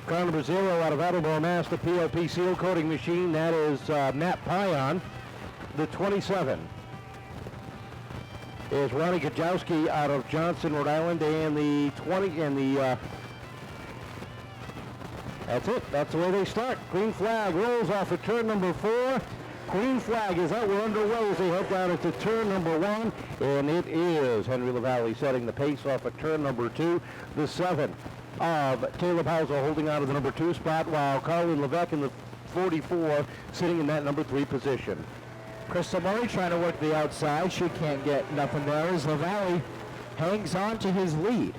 Car number 0 out of Attleboro, Mass, the PLP seal coating machine. That is Matt Pion. The 27 is Ronnie Kajowski out of Johnston, Rhode Island, and the 20 and the that's it. That's the way they start. Green flag rolls off at turn number 4. Green flag is out. We're underway as they head down into turn number 1, and it is Henry LaValle setting the pace off at turn number 2. The 7 of Taylor Bowser holding out of the number 2 spot, while Colin Levesque in the 44 sitting in that number 3 position. Crystal Murray trying to work the outside. She can't get nothing there as LaValle hangs on to his lead.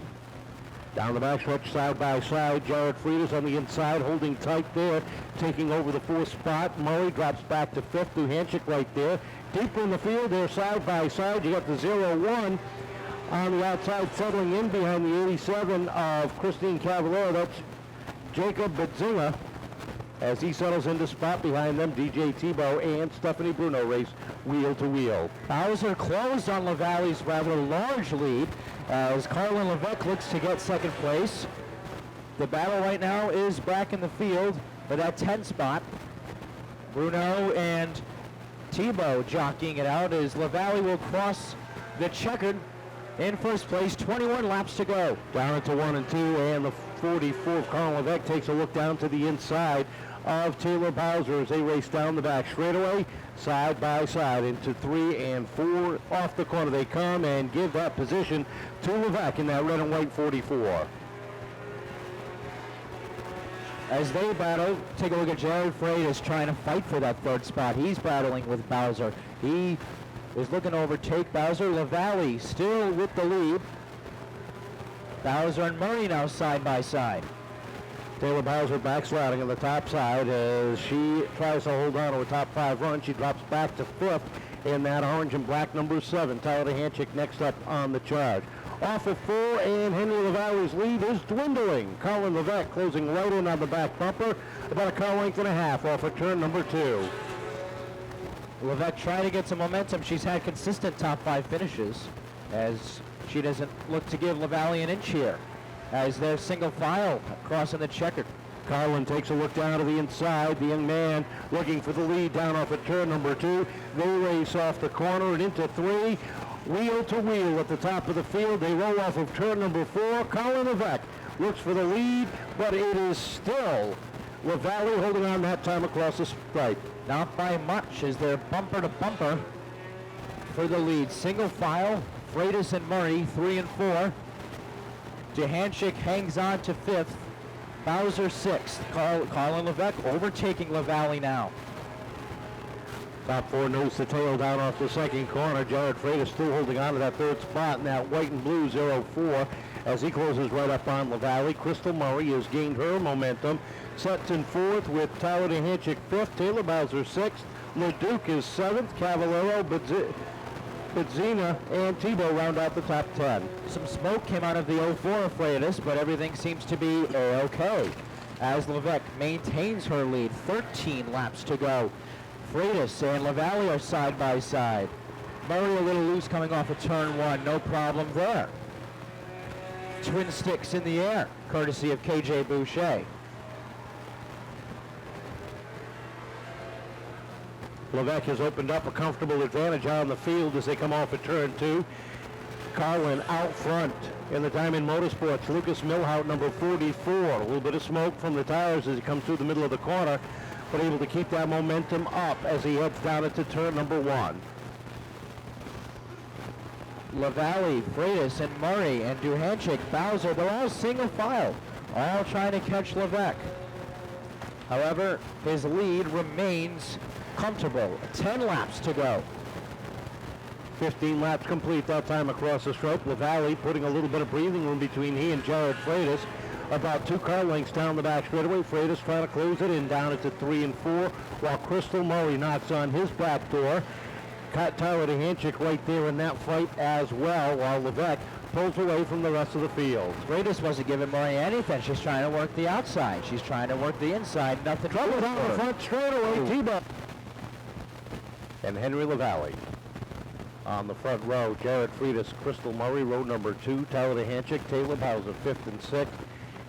Down the backstretch, side by side, Jared Frieders on the inside, holding tight there, taking over the 4th spot. Murray drops back to 5th, Duhanchik right there. Deeper in the field, they're side by side. You got the 0-1 on the outside, settling in behind the 87 of Christine Cavallero. That's Jacob Bedzinga. As he settles into spot behind them, DJ Tebow and Stephanie Bruno race wheel to wheel. Bowser closed on LaValle's rather large lead as Carlin Levesque looks to get second place. The battle right now is back in the field for that 10 spot. Bruno and Tebow jockeying it out as LaValle will cross the checkered in first place. 21 laps to go. Down into 1 and 2, and the 44th Carlin Levesque takes a look down to the inside of Taylor Bowser as they race down the back straightaway, side by side into 3 and 4. Off the corner they come and give that position to Levesque in that red and white 44. As they battle, take a look at Jared Freitas trying to fight for that 3rd spot. He's battling with Bowser. He is looking to overtake Bowser. LaValle still with the lead. Bowser and Murray now side by side. Taylor Bowser backsliding on the top side as she tries to hold on to a top 5 run. She drops back to 5th in that orange and black number 7. Tyler Duhanchik next up on the charge. Off of 4, and Henry LaValle's lead is dwindling. Colin Levesque closing right in on the back bumper, about a car length and a half off of turn number 2. Levesque trying to get some momentum. She's had consistent top 5 finishes as she doesn't look to give LaValle an inch here as they're single file crossing the checkered. Carlin takes a look down to the inside. The young man looking for the lead down off at turn number 2. They race off the corner and into 3. Wheel to wheel at the top of the field. They roll off of turn number 4. Colin Levesque looks for the lead, but it is still LaValle holding on that time across the stripe. Not by much as they're bumper to bumper for the lead. Single file, Freitas and Murray, 3 and 4. Duhanchik hangs on to 5th. Bowser 6th. Colin Levesque overtaking LaValle now. Top 4 nose to tail down off the 2nd corner. Jared Freitas still holding on to that 3rd spot in that white and blue 0-4 as he closes right up on LaValle. Crystal Murray has gained her momentum. Sets in 4th with Tyler Duhanchik 5th. Taylor Bowser 6th. LeDuc is 7th. Cavallero, Bedzina, and Tebow round out the top 10. Some smoke came out of the 04 of Freitas, but everything seems to be okay as Levesque maintains her lead. 13 laps to go. Freitas and LaValle are side by side. Murray a little loose coming off of turn 1. No problem there. Twin sticks in the air, courtesy of KJ Boucher. Levesque has opened up a comfortable advantage on the field as they come off at turn 2. Carlin out front in the Diamond Motorsports. Lucas Milhout, number 44. A little bit of smoke from the tires as he comes through the middle of the corner, but able to keep that momentum up as he heads down into turn number 1. LaValle, Freitas, and Murray, and Duhanchik, Bowser, they're all single file, all trying to catch Levesque. However, his lead remains comfortable. 10 laps to go. 15 laps complete that time across the stripe. LaValle putting a little bit of breathing room between he and Jared Freitas. About 2 car lengths down the back straightaway. Freitas trying to close it in down into 3 and 4, while Crystal Murray knocks on his back door. Caught Tyler Duhanchik right there in that fight as well, while Levesque pulls away from the rest of the field. Freitas wasn't giving Murray anything. She's trying to work the outside. She's trying to work the inside. Nothing. Trouble down the front straightaway. Tebow and Henry LaValle on the front row. Jared Freitas, Crystal Murray, row number 2. Tyler Duhanchik, Taylor Bowser, 5th and 6th.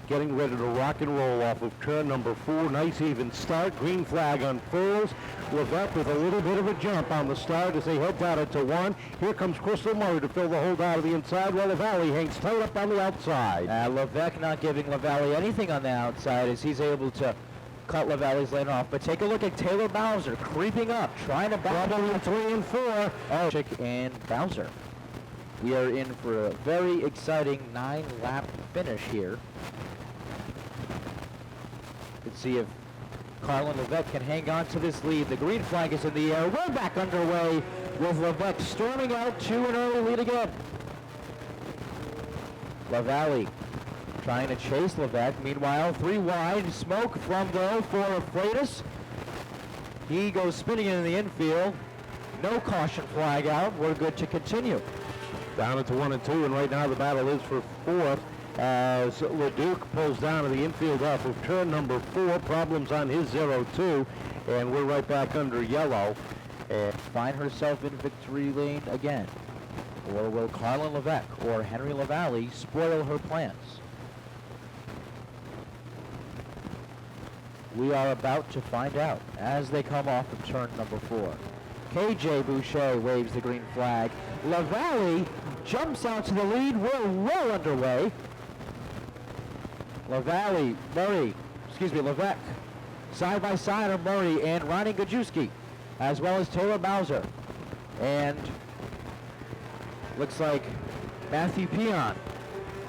getting ready to rock and roll off of turn number 4. Nice even start. Green flag unfurls. Levesque with a little bit of a jump on the start as they head down into 1. Here comes Crystal Murray to fill the hold out of the inside while LaValle hangs tight up on the outside. Levesque not giving LaValle anything on the outside as he's able to cut LaValle's lane off. But take a look at Taylor Bowser creeping up, trying to battle in 3 and 4. Chick and Bowser. We are in for a very exciting 9-lap finish here. Let's see if Carlin Levesque can hang on to this lead. The green flag is in the air. We're back underway with Levesque storming out to an early lead again. LaValle trying to chase Levesque. Meanwhile, 3 wide. Smoke from though for Freitas. He goes spinning into the infield. No caution flag out. We're good to continue. Down into 1 and 2, and right now the battle is for 4th as LeDuc pulls down to the infield off of turn number 4. Problems on his 0-2, and we're right back under yellow. And find herself in victory lane again. Or will Carlin Levesque or Henry LaValle spoil her plans? We are about to find out as they come off of turn number 4. KJ Boucher waves the green flag. LaValle jumps out to the lead. We're well underway. Levesque. Side by side are Murray and Ronnie Gajewski, as well as Taylor Bowser. And looks like Matthew Peon.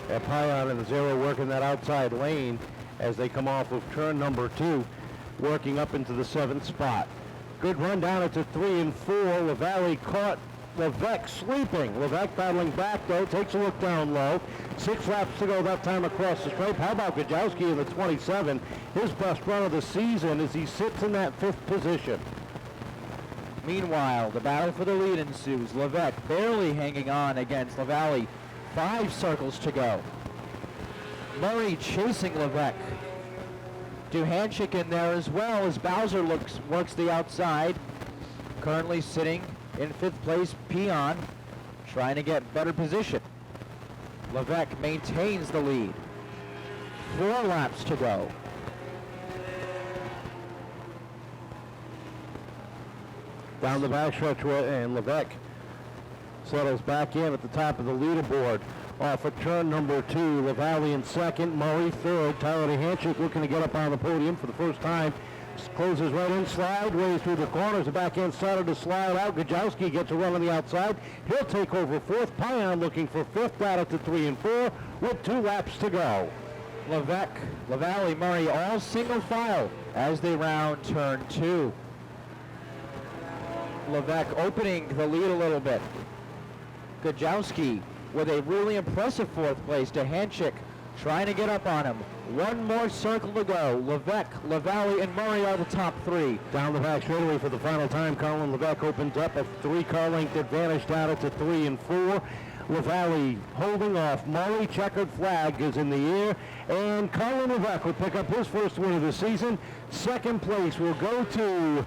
Peon and 0 working that outside lane as they come off of turn number 2, working up into the 7th spot. Good run down into 3 and 4. LaValle caught Levesque sleeping. Levesque battling back though, takes a look down low. 6 laps to go that time across the stripe. How about Gajowski in the 27? His best run of the season as he sits in that 5th position. Meanwhile, the battle for the lead ensues. Levesque barely hanging on against LaValle. 5 circles to go. Murray chasing Levesque. Duhanchik in there as well as Bowser works the outside. Currently sitting in 5th place, Peon trying to get better position. Levesque maintains the lead. 4 laps to go. Down the backstretch, and Levesque settles back in at the top of the leaderboard. Off of turn number 2, LaValle in 2nd, Murray 3rd. Tyler Duhanchik looking to get up on the podium for the first time. Closes right in, slide, ways through the corners. The back end started to slide out. Gajowski gets a run on the outside. He'll take over 4th. Peon looking for 5th, battle to 3 and 4 with 2 laps to go. Levesque, LaValle, Murray all single file as they round turn 2. Levesque opening the lead a little bit. Gajowski with a really impressive 4th place. Duhanchik trying to get up on him. 1 more circle to go. Levesque, LaValle, and Murray are the top 3. Down the back straightaway for the final time. Colin Levesque opens up a 3-car length advantage down to 3 and 4. LaValle holding off. Murray, checkered flag is in the air, and Colin Levesque will pick up his first win of the season. 2nd place will go to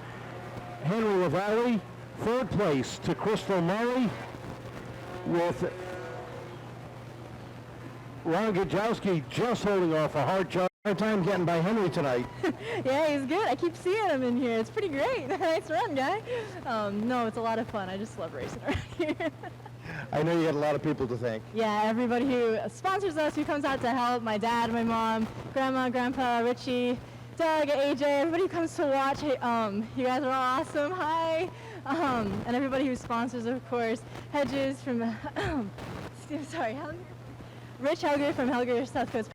Henry LaValle. 3rd place to Crystal Murray, with Ron Gajowski just holding off a hard time getting by Henry tonight. Yeah, he's good. I keep seeing him in here. It's pretty great. Nice run, guy. No, it's a lot of fun. I just love racing around here. I know you had a lot of people to thank. Yeah, everybody who sponsors us, who comes out to help, my dad, my mom, grandma, grandpa, Richie, Doug, AJ, everybody who comes to watch. Hey, you guys are all awesome. Hi. And everybody who sponsors, of course, Hedges from, sorry, Rich Helger from Helger, South Coast.